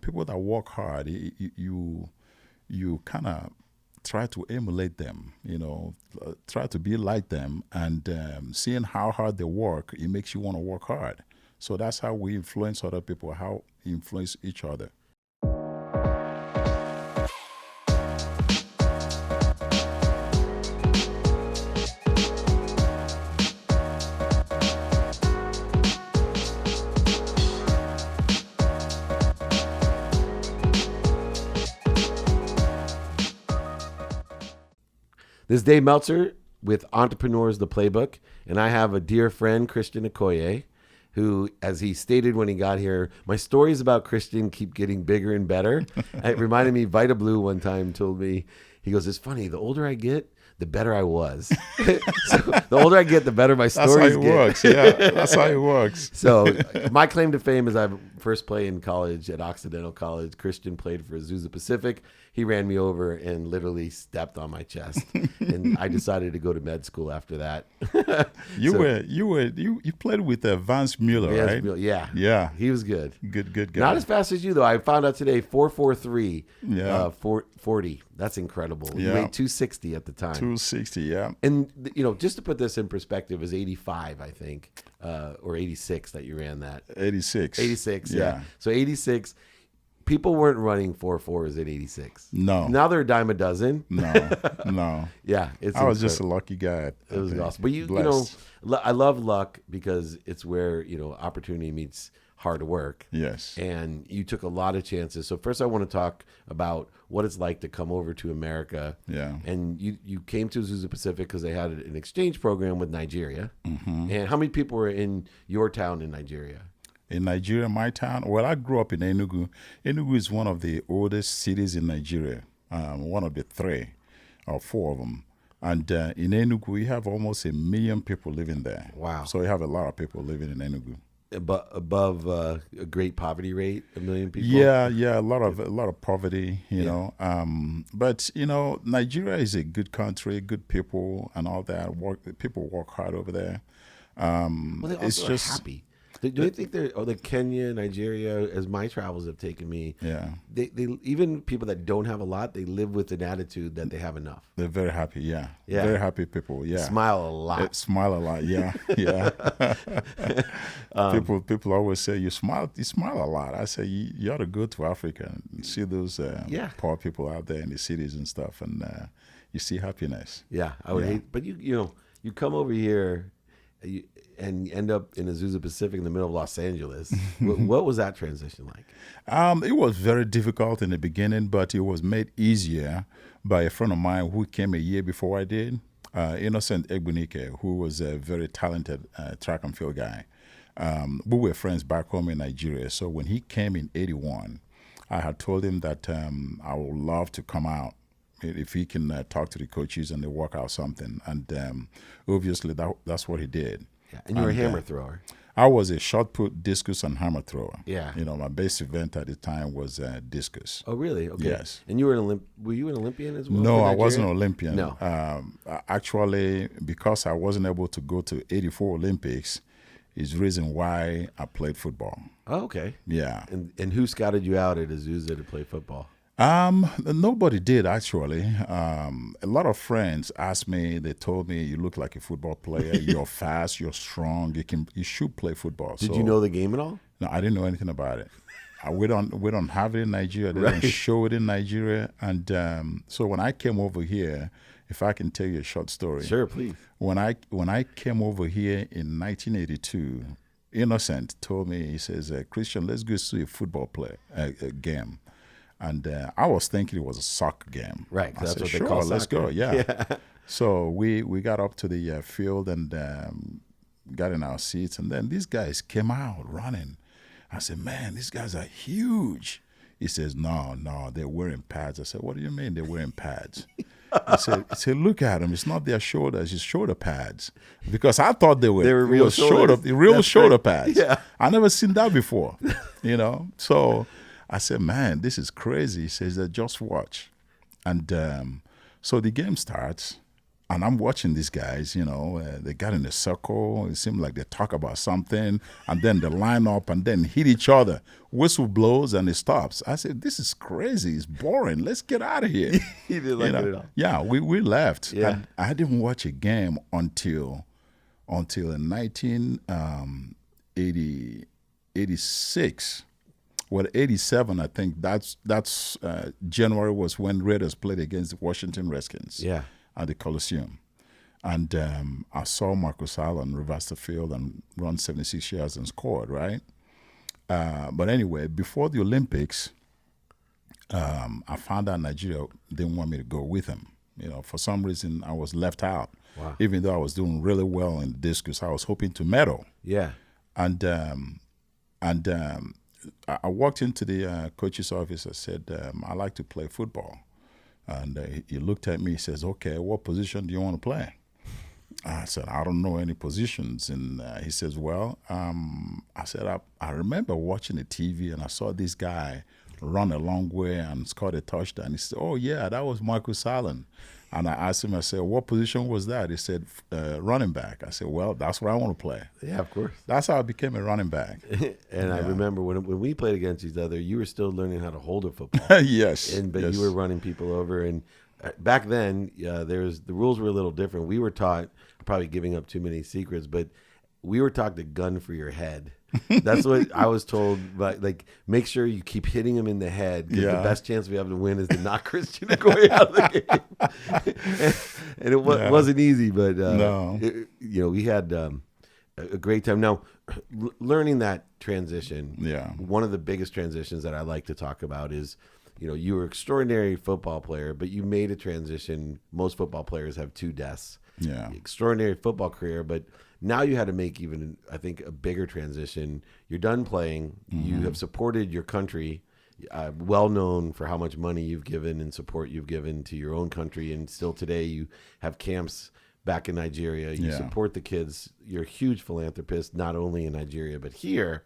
people that work hard, you kind of try to emulate them, try to be like them, and seeing how hard they work, it makes you want to work hard. So that's how we influence other people, how we influence each other. This is Dave Meltzer with Entrepreneurs, the Playbook, and I have a dear friend, Christian Okoye, who, as he stated when he got here, my stories about Christian keep getting bigger and better. It reminded me, Vita Blue one time told me, he goes, it's funny, the older I get, the better I was. So the older I get, the better my stories get. That's how it works. Yeah, that's how it works. So my claim to fame is I first played in college at Occidental College. Christian played for Azusa Pacific. He ran me over and literally stepped on my chest. And I decided to go to med school after that. You played with Vance Mueller, right? Mueller, yeah. Yeah. He was good. Good guy. Not as fast as you, though. I found out today, 4.43, Yeah. 40. That's incredible. You Yeah. weighed 260 at the time. 260, yeah. And, just to put this in perspective, it was 85, I think, or 86 that you ran that. 86. 86, yeah. So 86, people weren't running 4.4s at 86. No. Now they're a dime a dozen. No. Yeah. I was just a lucky guy. It was awesome. But I love luck because it's where, opportunity meets hard work. Yes. And you took a lot of chances. So first I want to talk about what it's like to come over to America. Yeah. And you came to Azusa Pacific because they had an exchange program with Nigeria. Mm-hmm. And how many people were in your town in Nigeria? In Nigeria, my town, well, I grew up in Enugu. Enugu is one of the oldest cities in Nigeria, one of the 3 or 4 of them. And in Enugu, we have almost 1 million people living there. Wow. So we have a lot of people living in Enugu. Above a great poverty rate, 1 million people. Yeah, a lot of poverty, you know. But Nigeria is a good country, good people, and all that. People work hard over there. Well, they also are happy. Do you think they're Kenya, Nigeria, as my travels have taken me? Yeah. They even people that don't have a lot, they live with an attitude that they have enough. They're very happy. Yeah. Very happy people. Yeah. Smile a lot. Smile a lot. Yeah. Yeah. People always say you smile a lot. I say you ought to go to Africa and see those poor people out there in the cities and stuff, and you see happiness. Yeah, I would hate, but you come over here. And you end up in Azusa Pacific in the middle of Los Angeles. What was that transition like? It was very difficult in the beginning, but it was made easier by a friend of mine who came a year before I did, Innocent Egbunike, who was a very talented track and field guy. We were friends back home in Nigeria. So when he came in 81, I had told him that I would love to come out if he can talk to the coaches and they work out something. And obviously that's what he did. Yeah. And you were a hammer thrower. I was a shot put, discus, and hammer thrower. Yeah. My base event at the time was discus. Oh, really? Okay. Yes. And you were were you an Olympian as well? No, I wasn't an Olympian. No. Actually, because I wasn't able to go to 84 Olympics is the reason why I played football. Oh, okay. Yeah. And who scouted you out at Azusa to play football? Nobody did, actually. A lot of friends asked me, they told me, you look like a football player, you're fast, you're strong, you should play football. Did you know the game at all? No, I didn't know anything about it. We don't have it in Nigeria. They don't show it in Nigeria. And so when I came over here, if I can tell you a short story. Sure, please. When I came over here in 1982, Innocent told me, he says, Christian, let's go see a football game. And I was thinking it was a soccer game. Right, I that's said, what they sure, call let's soccer. go, yeah. So we got up to the field and got in our seats, and then these guys came out running. I said, man, these guys are huge. He says, no, they're wearing pads. I said, what do you mean they're wearing pads? He said, look at them. It's not their shoulders, it's shoulder pads. Because I thought they were real shoulder pads. Yeah. I never seen that before, So I said, man, this is crazy. He says, just watch. And so the game starts, and I'm watching these guys, they got in a circle. It seemed like they talk about something, and then they line up and then hit each other. Whistle blows and it stops. I said, this is crazy. It's boring. Let's get out of here. He didn't like it at all. Yeah, we left. Yeah. And I didn't watch a game until in 1986. Well, 87, I think that's January was when Raiders played against the Washington Redskins. Yeah. At the Coliseum. And I saw Marcus Allen reverse the field and run 76 yards and scored, right? But anyway, before the Olympics, I found out Nigeria didn't want me to go with them. For some reason, I was left out. Wow. Even though I was doing really well in the discus, I was hoping to medal. Yeah. And I walked into the coach's office. I said, I like to play football. And he looked at me. He says, okay, what position do you want to play? I said, I don't know any positions. And he says, well, I said, I remember watching the TV and I saw this guy run a long way and scored a touchdown. He said, oh, yeah, that was Marcus Allen. And I asked him, I said, what position was that? He said, running back. I said, well, that's what I want to play. Yeah, of course. That's how I became a running back. And I remember when we played against each other, you were still learning how to hold a football. Yes. But yes. you were running people over. And back then, the rules were a little different. We were taught, probably giving up too many secrets, but we were taught to gun for your head. That's what I was told. But make sure you keep hitting him in the head, because the best chance we have to win is to knock Christian Okoye out of the game. and it wasn't easy, but no. We had a great time. Now, learning that transition. Yeah. One of the biggest transitions that I like to talk about is, you were an extraordinary football player, but you made a transition. Most football players have two deaths. Yeah. Extraordinary football career, but now you had to make even, I think, a bigger transition. You're done playing. Mm-hmm. You have supported your country, well known for how much money you've given and support you've given to your own country. And still today you have camps back in Nigeria. You support the kids. You're a huge philanthropist, not only in Nigeria, but here.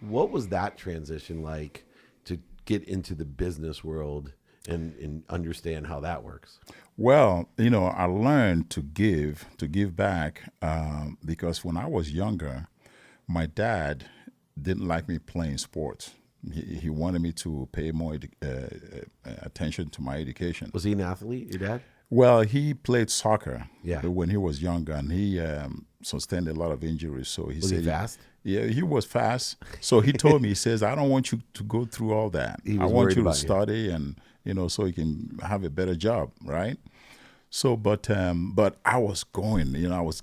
What was that transition like to get into the business world and understand how that works? Well, I learned to give back because when I was younger, my dad didn't like me playing sports. He wanted me to pay more attention to my education. Was he an athlete, your dad? Well, he played soccer when he was younger, and he sustained a lot of injuries. So he was said, he fast? Yeah, he was fast. So he told me, he says, I don't want you to go through all that. I want you to study and, so you can have a better job, right? So, but I was going,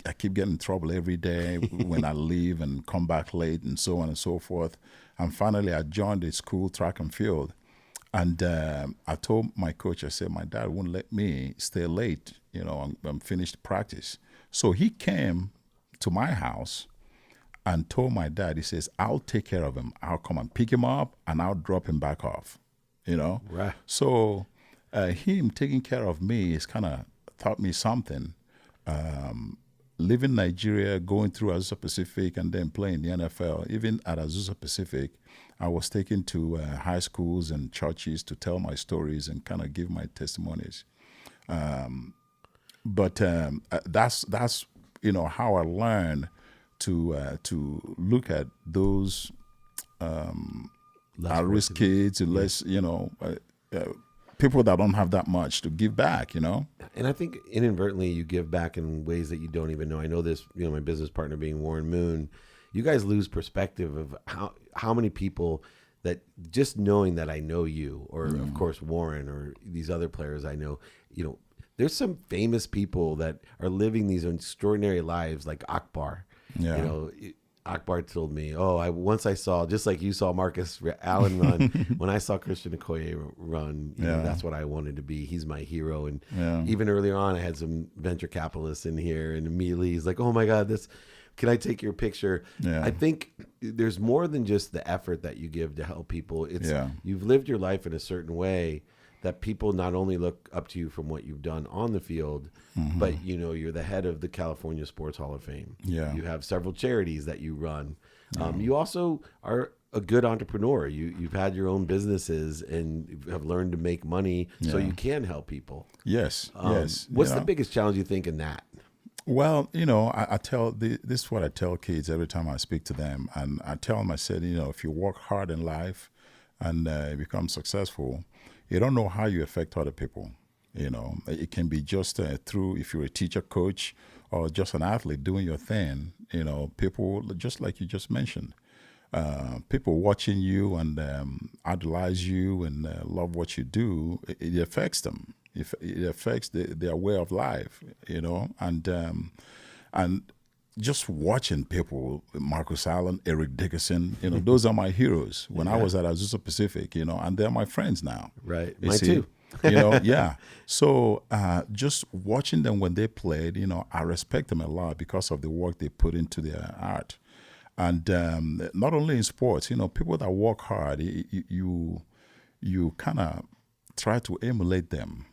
I keep getting in trouble every day when I leave and come back late and so on and so forth. And finally, I joined the school track and field. And I told my coach, I said, my dad won't let me stay late, I'm finished practice. So he came to my house and told my dad, he says, I'll take care of him. I'll come and pick him up and I'll drop him back off, Right. So him taking care of me is kind of taught me something. Leaving Nigeria, going through Azusa Pacific and then playing the NFL, even at Azusa Pacific, I was taken to high schools and churches to tell my stories and kind of give my testimonies. But that's how I learned to look at those at-risk kids, less people that don't have that much to give back. And I think inadvertently you give back in ways that you don't even know. I know this. My business partner being Warren Moon. You guys lose perspective of how many people that just knowing that I know you, or of course Warren, or these other players I know, there's some famous people that are living these extraordinary lives, like Akbar. Yeah. Akbar told me, once I saw, just like you saw Marcus Allen run, when I saw Christian Okoye run, that's what I wanted to be. He's my hero. And even earlier on, I had some venture capitalists in here, and immediately he's like, oh my God, can I take your picture? Yeah. I think there's more than just the effort that you give to help people. It's you've lived your life in a certain way that people not only look up to you from what you've done on the field, but you're the head of the California Sports Hall of Fame. Yeah. You have several charities that you run. You also are a good entrepreneur. You've had your own businesses and have learned to make money so you can help people. Yes, yes. What's the biggest challenge you think in that? Well, I tell this is what I tell kids every time I speak to them, and I tell them, I said, if you work hard in life and become successful, you don't know how you affect other people. It can be just through, if you're a teacher, coach, or just an athlete doing your thing. People, just like you just mentioned, people watching you and idolize you and love what you do, it affects them. It affects their way of life, and just watching people, Marcus Allen, Eric Dickerson, those are my heroes. When I was at Azusa Pacific, and they're my friends now. Right, mine too. Yeah. So just watching them when they played, I respect them a lot because of the work they put into their art. And not only in sports, people that work hard, you kind of try to emulate them,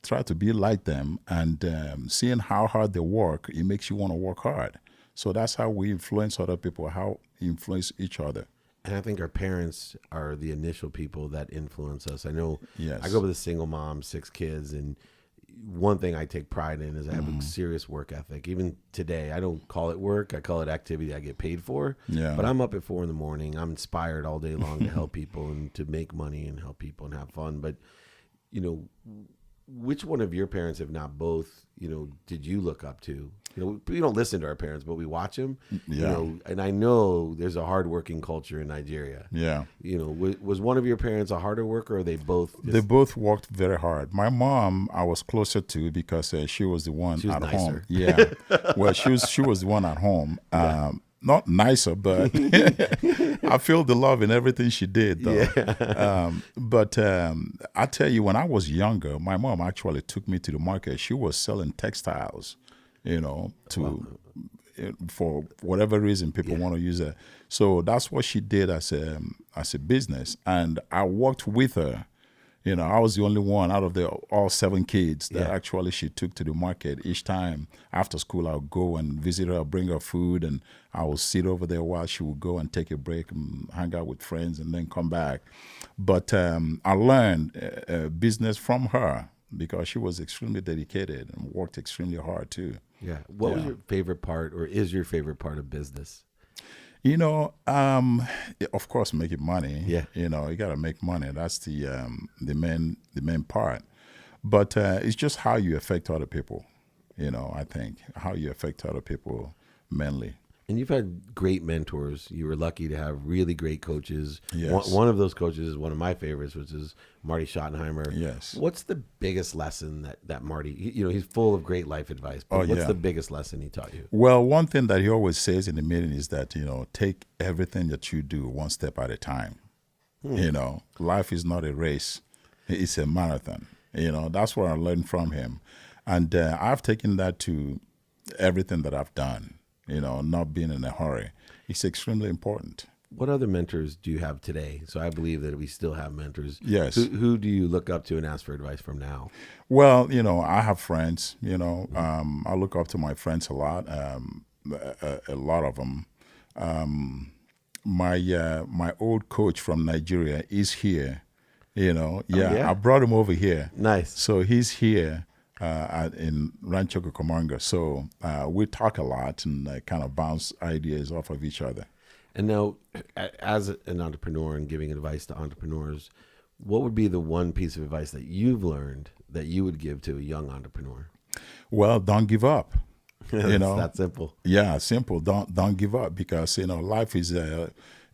try to be like them, and seeing how hard they work, it makes you want to work hard. So that's how we influence other people, how we influence each other. And I think our parents are the initial people that influence us. I know Yes. I grew up with a single mom, 6 kids, and one thing I take pride in is I have a serious work ethic. Even today, I don't call it work. I call it activity I get paid for. Yeah. But I'm up at 4 a.m. I'm inspired all day long to help people and to make money and help people and have fun. But, which one of your parents, if not both, did you look up to? We don't listen to our parents, but we watch them. Yeah. And I know there's a hardworking culture in Nigeria. Yeah. Was one of your parents a harder worker, or they both? They both worked very hard. My mom, I was closer to because she was the one She was at nicer. home. Yeah. Well, she was the one at home. Not nicer, but I feel the love in everything she did, though. Yeah. But I tell you, when I was younger, my mom actually took me to the market. She was selling textiles, for whatever reason people want to use it. So that's what she did as a business, and I worked with her. I was the only one out of all 7 kids that actually she took to the market. Each time after school, I would go and visit her, bring her food, and I would sit over there while she would go and take a break and hang out with friends and then come back. But I learned business from her because she was extremely dedicated and worked extremely hard too. Yeah. What was your favorite part, or is your favorite part of business? Of course, making money. Yeah. You got to make money. That's the main part. But it's just how you affect other people. I think how you affect other people mainly. And you've had great mentors. You were lucky to have really great coaches. Yes. One of those coaches is one of my favorites, which is Marty Schottenheimer. Yes. What's the biggest lesson that Marty, he's full of great life advice, but what's the biggest lesson he taught you? Well, one thing that he always says in the meeting is that, take everything that you do one step at a time. Life is not a race. It's a marathon. That's what I learned from him. And I've taken that to everything that I've done. Not being in a hurry. It's extremely important. What other mentors do you have today? So I believe that we still have mentors. Yes. Who do you look up to and ask for advice from now? Well, I have friends, I look up to my friends a lot, a lot of them. My old coach from Nigeria is here, I brought him over here. Nice. So he's here. In Rancho Cucamonga. So we talk a lot and kind of bounce ideas off of each other. And now, as an entrepreneur and giving advice to entrepreneurs, what would be the one piece of advice that you've learned that you would give to a young entrepreneur? Well, don't give up. It's that simple. Yeah, simple. Don't give up because life is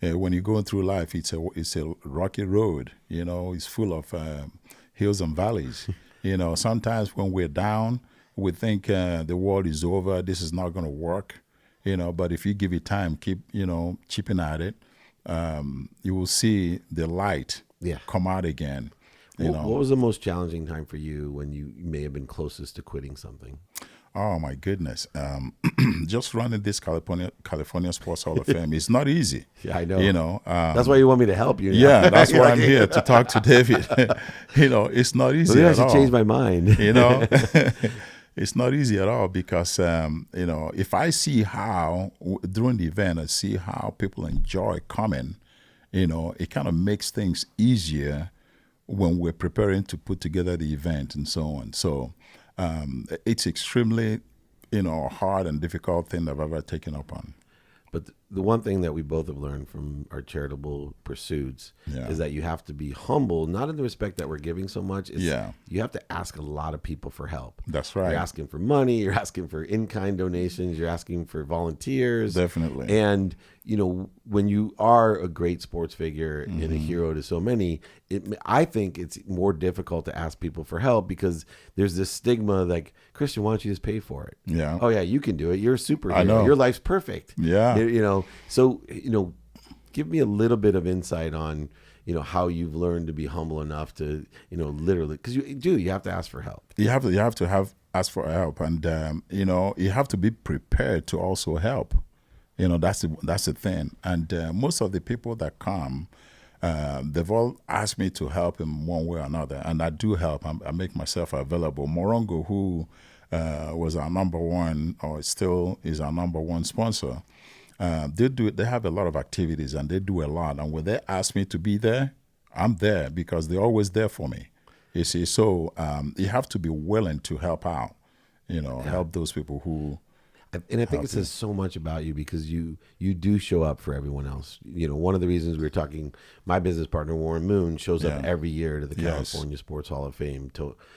when you're going through life, it's a rocky road. It's full of hills and valleys. Sometimes when we're down, we think the world is over. This is not going to work. But if you give it time, keep chipping at it, you will see the light come out again. What was the most challenging time for you when you may have been closest to quitting something? Oh my goodness! Just running this California Sports Hall of Fame is not easy. Yeah, I know. That's why you want me to help you. Yeah, that's why I'm here to talk to David. It's not easy. Maybe I at should all. change my mind. It's not easy at all because, if I see how, during the event, I see how people enjoy coming, it kind of makes things easier when we're preparing to put together the event and so on. So it's extremely, hard and difficult thing I've ever taken up on. But the one thing that we both have learned from our charitable pursuits is that you have to be humble, not in the respect that we're giving so much. You have to ask a lot of people for help. That's right. You're asking for money. You're asking for in-kind donations. You're asking for volunteers. Definitely. And, when you are a great sports figure and a hero to so many, I think it's more difficult to ask people for help because there's this stigma like, Christian, why don't you just pay for it? Yeah. Oh, yeah, you can do it. You're a superhero. I know. Your life's perfect. Yeah. So, give me a little bit of insight on, how you've learned to be humble enough to, literally, because you have to ask for help. You have to ask for help, and you have to be prepared to also help. That's the thing. And most of the people that come, they've all asked me to help in one way or another, and I do help. I make myself available. Morongo, who was our number one, or still is our number one sponsor, they have a lot of activities and they do a lot. And when they ask me to be there, I'm there because they're always there for me. You see, so you have to be willing to help out, help those people who. And I think it says so much about you because you do show up for everyone else. One of the reasons we were talking, my business partner, Warren Moon, shows up every year to the California Sports Hall of Fame.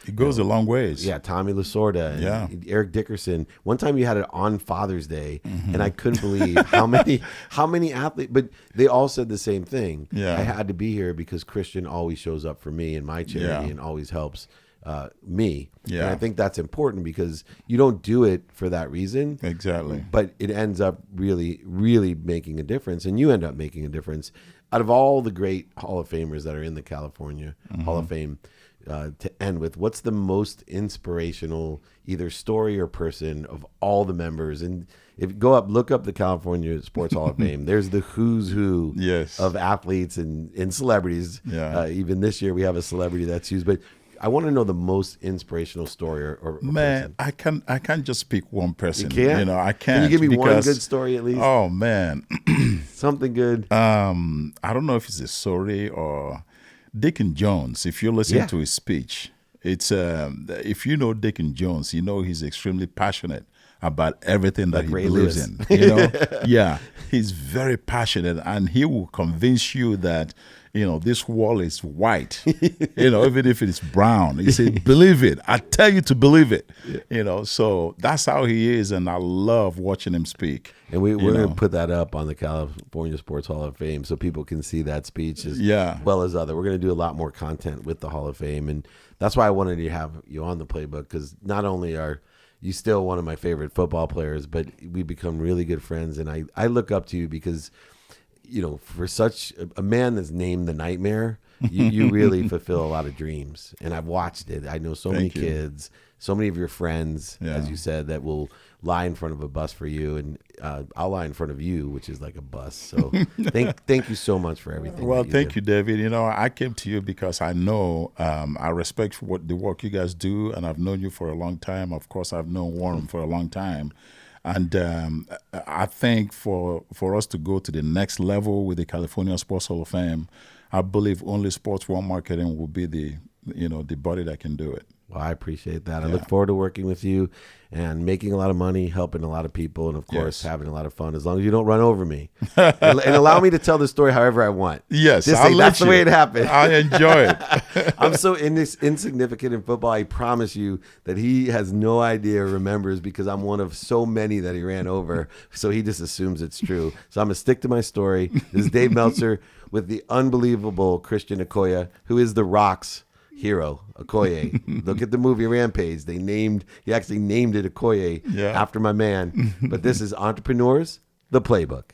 It goes a long ways. Yeah, Tommy Lasorda and Eric Dickerson. One time you had it on Father's Day, and I couldn't believe how many athletes, but they all said the same thing. Yeah. I had to be here because Christian always shows up for me and my charity and always helps me. Yeah. And I think that's important because you don't do it for that reason. Exactly. But it ends up really, really making a difference. And you end up making a difference. Out of all the great Hall of Famers that are in the California Hall of Fame, to end with, what's the most inspirational either story or person of all the members? And if you go up, look up the California Sports Hall of Fame. There's the who's who of athletes and celebrities. Yeah. Even this year we have a celebrity that's used. But I want to know the most inspirational story or man, person. I can't just pick one person. You can't? I can't. Can you give me one good story at least? Oh man, something good. I don't know if it's a story or Deacon Jones. If you listen to his speech, it's if you know Deacon Jones, he's extremely passionate about everything that he believes in. Yeah, he's very passionate, and he will convince you that this wall is white. Even if it's brown, he said, "Believe it. I tell you to believe it." So that's how he is, and I love watching him speak. And we're going to put that up on the California Sports Hall of Fame so people can see that speech as well as other. We're going to do a lot more content with the Hall of Fame, and that's why I wanted to have you on the playbook because not only are you still one of my favorite football players, but we become really good friends, and I look up to you because for such a man that's named the Nightmare, you really fulfill a lot of dreams. And I've watched it. I know so many kids, so many of your friends, as you said, that will lie in front of a bus for you. And I'll lie in front of you, which is like a bus. So thank you so much for everything. Well, thank you, David. I came to you because I know I respect the work you guys do. And I've known you for a long time. Of course, I've known Warren for a long time. And I think for us to go to the next level with the California Sports Hall of Fame, I believe only Sports One Marketing will be the body that can do it. Well, I appreciate that. I look forward to working with you and making a lot of money, helping a lot of people, and, of course, having a lot of fun, as long as you don't run over me. and allow me to tell the story however I want. Yes, that's the way it happened. I enjoy it. I'm so insignificant in football, I promise you that he has no idea or remembers because I'm one of so many that he ran over, so he just assumes it's true. So I'm going to stick to my story. This is Dave Meltzer with the unbelievable Christian Okoye, who is the Rock's hero, Okoye. Look at the movie Rampage. He actually named it Okoye after my man. But this is Entrepreneurs, the Playbook.